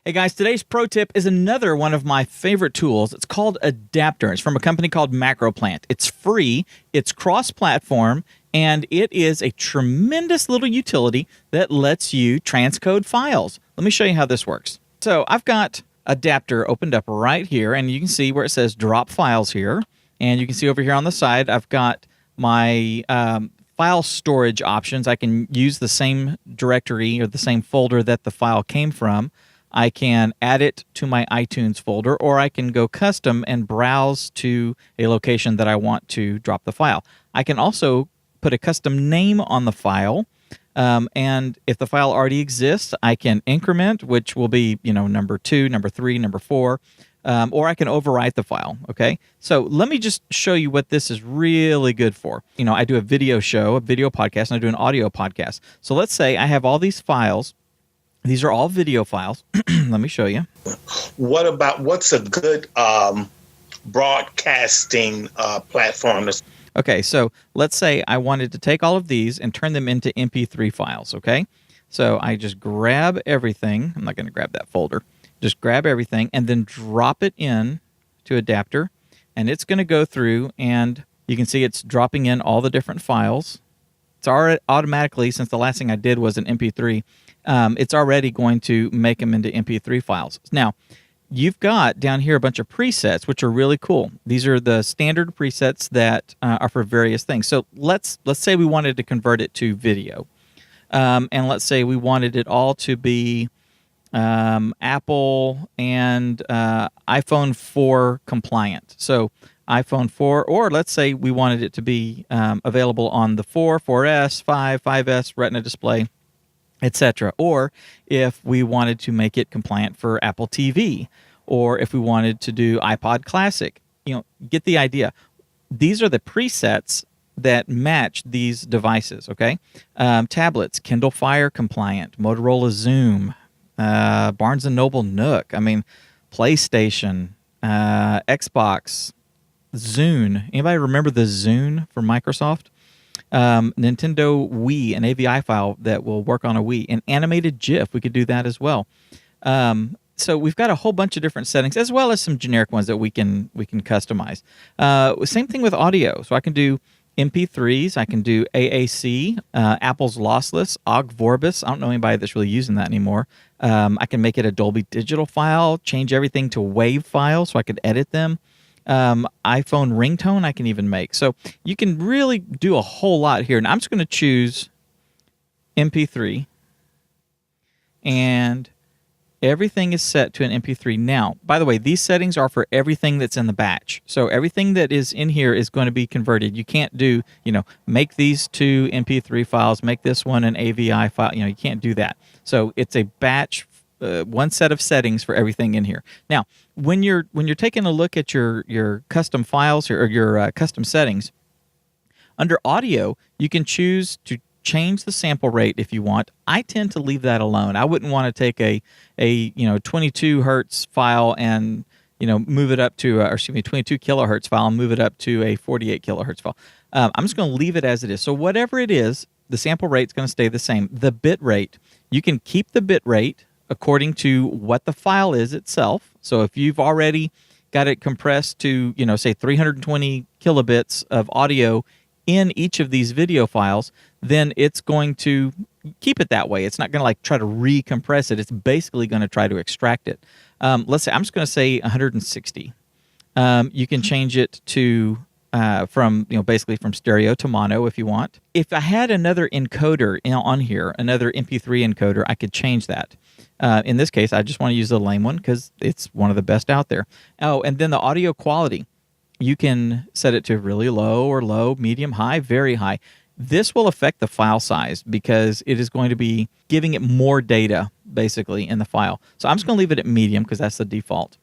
Hey guys, today's pro tip is another one of my favorite tools. It's called Adapter. It's from a company called MacroPlant. It's free, it's cross-platform, and it is a tremendous little utility that lets you transcode files. Let me show you how this works. So I've got Adapter opened up right here, and you can see where it says drop files here. And you can see over here on the side, I've got my file storage options. I can use the same directory or the same folder that the file came from. I can add it to my iTunes folder, or I can go custom and browse to a location that I want to drop the file. I can also put a custom name on the file, and if the file already exists, I can increment, which will be, number 2, number 3, number 4, or I can overwrite the file, okay? So let me just show you what this is really good for. I do a video show, a video podcast, and I do an audio podcast. So let's say I have all these files. These are all video files. Let me show you. What's a good broadcasting platform? Okay, so let's say I wanted to take all of these and turn them into MP3 files, okay? So I just grab everything. I'm not going to grab that folder. Just grab everything and then drop it in to Adapter, and it's going to go through, and you can see it's dropping in all the different files. It's already automatically, since the last thing I did was an MP3, it's already going to make them into MP3 files. Now, you've got down here a bunch of presets, which are really cool. These are the standard presets that are for various things. So let's say we wanted to convert it to video, and let's say we wanted it all to be Apple and iPhone 4 compliant. So iPhone 4, or let's say we wanted it to be available on the 4, 4S, 5, 5S Retina display, etc. Or if we wanted to make it compliant for Apple TV, or if we wanted to do iPod Classic, get the idea. These are the presets that match these devices, okay? Tablets, Kindle Fire compliant, Motorola Zoom, Barnes & Noble Nook, PlayStation, Xbox, Zune. Anybody remember the Zune from Microsoft? Nintendo Wii, an AVI file that will work on a Wii. An animated GIF, we could do that as well. So we've got a whole bunch of different settings, as well as some generic ones that we can customize. Same thing with audio. So I can do MP3s, I can do AAC, Apple's lossless, Ogg Vorbis. I don't know anybody that's really using that anymore. I can make it a Dolby Digital file, change everything to WAV files so I could edit them. iPhone ringtone I can even make. So you can really do a whole lot here. And I'm just going to choose MP3, and everything is set to an MP3. Now, by the way, these settings are for everything that's in the batch. So everything that is in here is going to be converted. You can't do, make these 2 MP3 files, make this one an AVI file. You can't do that. So it's a batch, one set of settings for everything in here. Now, when you're taking a look at your custom files or your custom settings, under audio, you can choose to change the sample rate if you want. I tend to leave that alone. I wouldn't want to take a 22 hertz file and move it up to 22 kilohertz file and move it up to a 48 kilohertz file. I'm just going to leave it as it is. So whatever it is, the sample rate is going to stay the same. The bit rate, you can keep the bit rate according to what the file is itself. So if you've already got it compressed to, say 320 kilobits of audio in each of these video files, then it's going to keep it that way. It's not going to try to recompress it. It's basically going to try to extract it. Let's say, I'm just going to say 160. You can change it to from basically from stereo to mono if you want. If I had another encoder on here, another MP3 encoder, I could change that. In this case, I just want to use the lame one because it's one of the best out there. Oh, and then the audio quality. You can set it to really low or low, medium, high, very high. This will affect the file size because it is going to be giving it more data, basically, in the file. So I'm just going to leave it at medium because that's the default.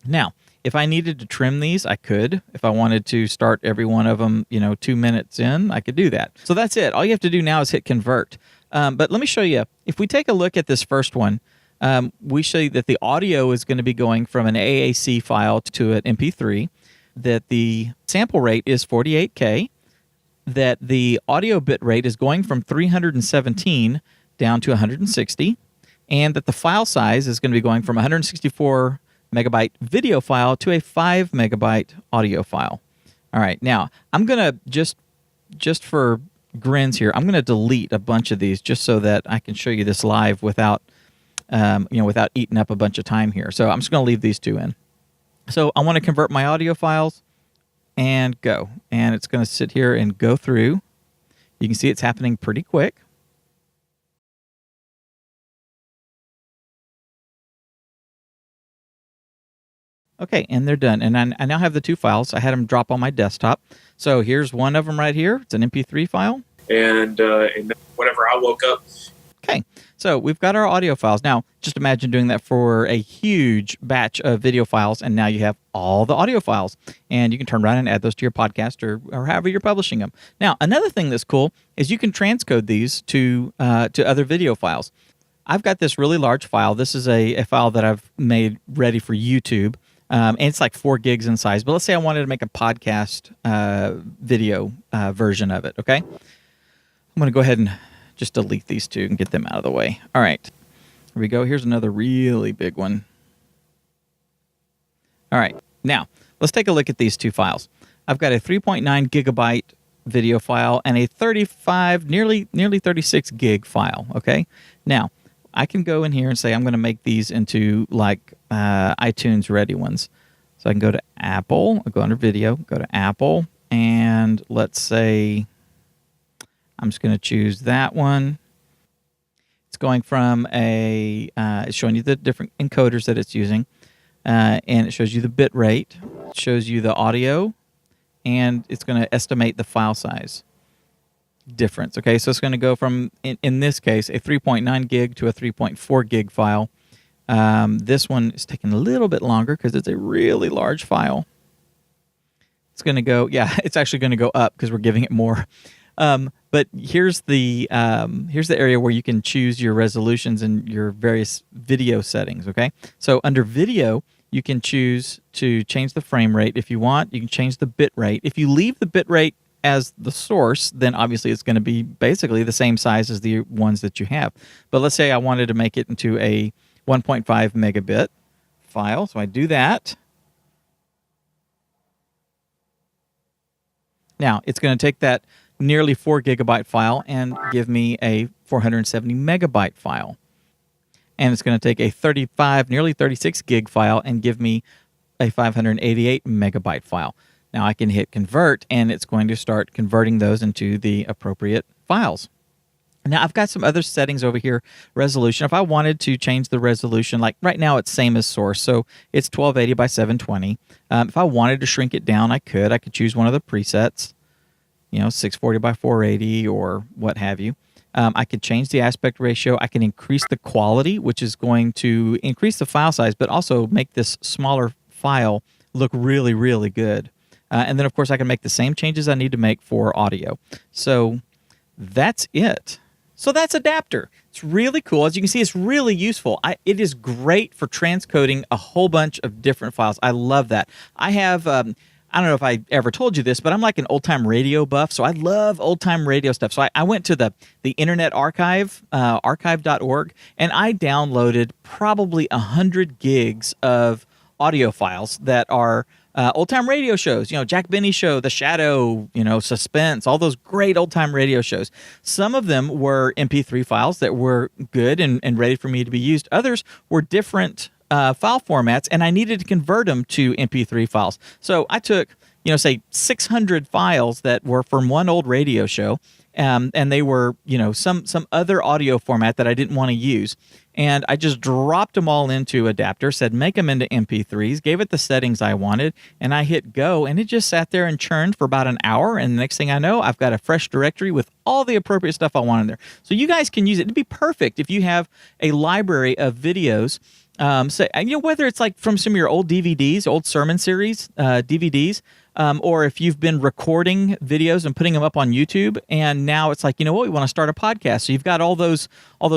Now, if I needed to trim these, I could. If I wanted to start every one of them, 2 minutes in, I could do that. So that's it. All you have to do now is hit convert. But let me show you. If we take a look at this first one, we show you that the audio is going to be going from an AAC file to an MP3, that the sample rate is 48K, that the audio bit rate is going from 317 down to 160, and that the file size is going to be going from 164 megabyte video file to a 5 megabyte audio file. All right, now I'm going to just for grins here, I'm going to delete a bunch of these just so that I can show you this live without without eating up a bunch of time here. So I'm just going to leave these two in. So I want to convert my audio files and go. And it's going to sit here and go through. You can see it's happening pretty quick. Okay, and they're done. And I now have the two files. I had them drop on my desktop. So here's one of them right here. It's an MP3 file. And whenever I woke up. Okay, so we've got our audio files. Now, just imagine doing that for a huge batch of video files, and now you have all the audio files. And you can turn around and add those to your podcast or however you're publishing them. Now, another thing that's cool is you can transcode these to other video files. I've got this really large file. This is a file that I've made ready for YouTube. And it's like 4 gigs in size. But let's say I wanted to make a podcast video version of it, okay? I'm going to go ahead and just delete these two and get them out of the way. All right. Here we go. Here's another really big one. All right. Now, let's take a look at these two files. I've got a 3.9 gigabyte video file and a 35, nearly 36 gig file, okay? Now, I can go in here and say I'm going to make these into like iTunes ready ones. So I can go to Apple, I'll go under video, go to Apple, and let's say I'm just going to choose that one. It's going from it's showing you the different encoders that it's using, and it shows you the bit rate, it shows you the audio, and it's going to estimate the file size difference. Okay, so it's going to go from, in this case, a 3.9 gig to a 3.4 gig file. This one is taking a little bit longer because it's a really large file. It's going to go, it's actually going to go up because we're giving it more. But here's the area where you can choose your resolutions and your various video settings, okay? So under video, you can choose to change the frame rate if you want. You can change the bit rate. If you leave the bit rate as the source, then obviously it's going to be basically the same size as the ones that you have. But let's say I wanted to make it into a 1.5 megabit file. So I do that. Now, it's going to take that nearly 4 gigabyte file and give me a 470 megabyte file. And it's going to take a 35, nearly 36 gig file and give me a 588 megabyte file. Now I can hit convert, and it's going to start converting those into the appropriate files. Now I've got some other settings over here. Resolution. If I wanted to change the resolution, like right now it's same as source, so it's 1280 by 720. If I wanted to shrink it down, I could. I could choose one of the presets, 640 by 480 or what have you. I could change the aspect ratio. I can increase the quality, which is going to increase the file size, but also make this smaller file look really, really good. And then, of course, I can make the same changes I need to make for audio. So that's it. So that's Adapter. It's really cool. As you can see, it's really useful. It is great for transcoding a whole bunch of different files. I love that. I have... I don't know if I ever told you this, but I'm like an old-time radio buff, so I love old-time radio stuff. So I went to the Internet Archive, archive.org, and I downloaded probably 100 gigs of audio files that are old-time radio shows. Jack Benny Show, The Shadow, Suspense, all those great old-time radio shows. Some of them were MP3 files that were good and ready for me to be used. Others were different file formats, and I needed to convert them to MP3 files. So I took, say 600 files that were from one old radio show, and they were, some other audio format that I didn't want to use. And I just dropped them all into Adapter, said make them into MP3s, gave it the settings I wanted, and I hit go, and it just sat there and churned for about an hour, and the next thing I know, I've got a fresh directory with all the appropriate stuff I want in there. So you guys can use it. It'd be perfect if you have a library of videos. So, whether it's like from some of your old DVDs, old sermon series DVDs, or if you've been recording videos and putting them up on YouTube, and now it's like, we want to start a podcast. So you've got all those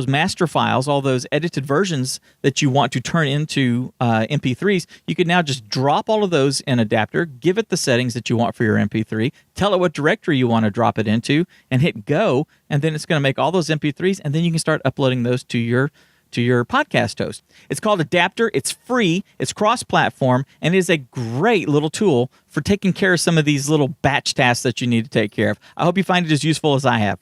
master files, all those edited versions that you want to turn into MP3s. You can now just drop all of those in Adapter, give it the settings that you want for your MP3, tell it what directory you want to drop it into, and hit go, and then it's going to make all those MP3s, and then you can start uploading those to your to your podcast host. It's called Adapter. It's free. It's cross-platform, and it is a great little tool for taking care of some of these little batch tasks that you need to take care of. I hope you find it as useful as I have.